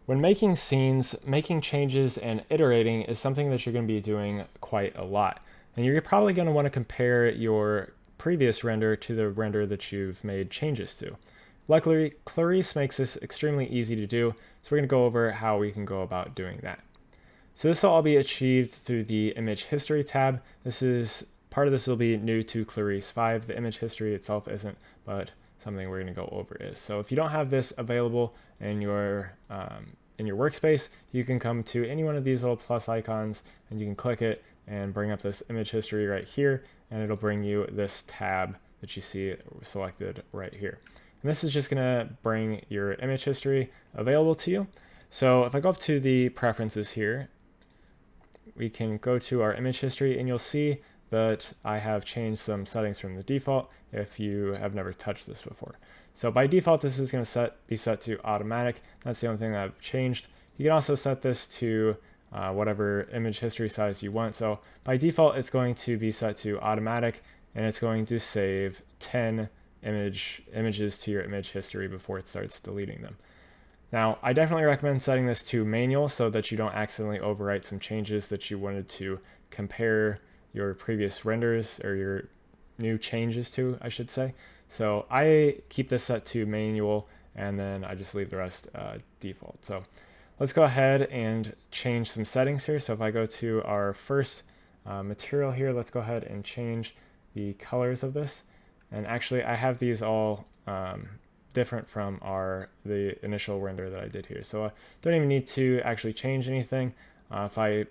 When making scenes, making changes and iterating is something that you're going to be doing quite a lot. And you're probably going to want to compare your previous render to the render that you've made changes to. Luckily, Clarisse makes this extremely easy to do, so we're going to go over how we can go about doing that. So this will all be achieved through the image history tab. Part of this will be new to Clarisse 5. The image history itself isn't, but something we're going to go over is. So if you don't have this available in your workspace, you can come to any one of these little plus icons and you can click it and bring up this image history right here, and it'll bring you this tab that you see selected right here. And this is just going to bring your image history available to you. So if I go up to the preferences here, we can go to our image history and you'll see that I have changed some settings from the default if you have never touched this before. So by default, this is going to be set to automatic. That's the only thing that I've changed. You can also set this to whatever image history size you want. So by default, it's going to be set to automatic, and it's going to save 10 images to your image history before it starts deleting them. Now, I definitely recommend setting this to manual so that you don't accidentally overwrite some changes that you wanted to compare your previous renders or your new changes to, I should say. So I keep this set to manual, and then I just leave the rest default. So let's go ahead and change some settings here. So if I go to our first material here, let's go ahead and change the colors of this. And actually, I have these all different from the initial render that I did here. So I don't even need to actually change anything. If I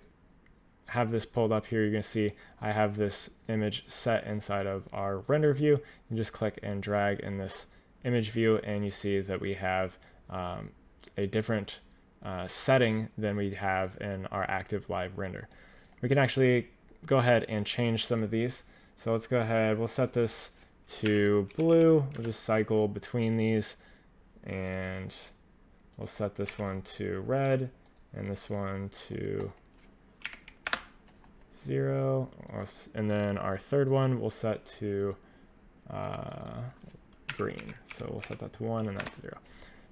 have this pulled up here, you're going to see I have this image set inside of our render view. You just click and drag in this image view, and you see that we have a different setting than we have in our active live render. We can actually go ahead and change some of these. So let's go ahead, we'll set this to blue. We'll just cycle between these, and we'll set this one to red and this one to 0, and then our third one we'll set to green. So we'll set that to 1 and that's 0.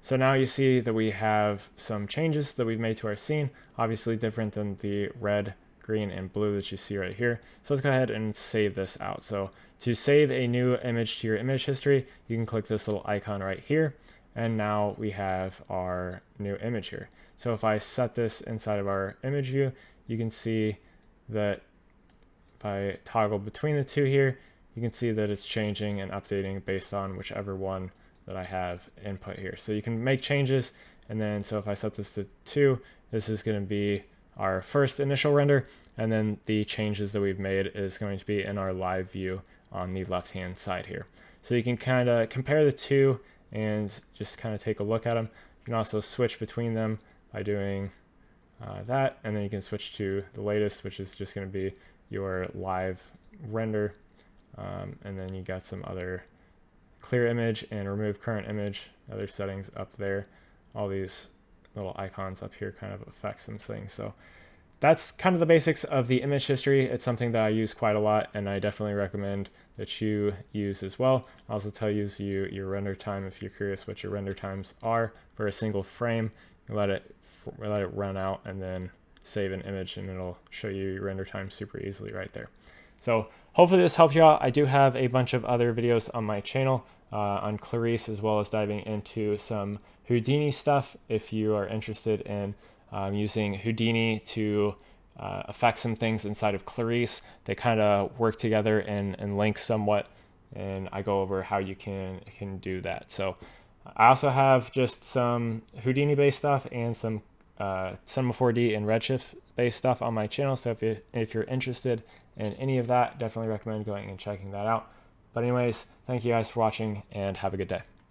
So now you see that we have some changes that we've made to our scene, obviously different than the red, green, and blue that you see right here. So let's go ahead and save this out. So to save a new image to your image history, you can click this little icon right here, and now we have our new image here. So if I set this inside of our image view, you can see that if I toggle between the two here, you can see that it's changing and updating based on whichever one that I have input here. So you can make changes, and then so if I set this to 2, this is going to be our first initial render, and then the changes that we've made is going to be in our live view on the left hand side here. So you can kind of compare the two and just kind of take a look at them. You can also switch between them by doing that, and then you can switch to the latest, which is just going to be your live render, and then you got some other clear image and remove current image, other settings up there. All these little icons up here kind of affect some things. So that's kind of the basics of the image history. It's something that I use quite a lot, and I definitely recommend that you use as well. I'll also tell you your render time if you're curious what your render times are for a single frame. You let it run out and then save an image, and it'll show you your render time super easily right there. So hopefully this helped you out. I do have a bunch of other videos on my channel on Clarisse, as well as diving into some Houdini stuff if you are interested in using Houdini to affect some things inside of Clarisse. They kind of work together and link somewhat, and I go over how you can do that. So I also have just some Houdini based stuff and some Cinema 4D and Redshift based stuff on my channel. So if you're interested in any of that, definitely recommend going and checking that out. But anyways, thank you guys for watching, and have a good day.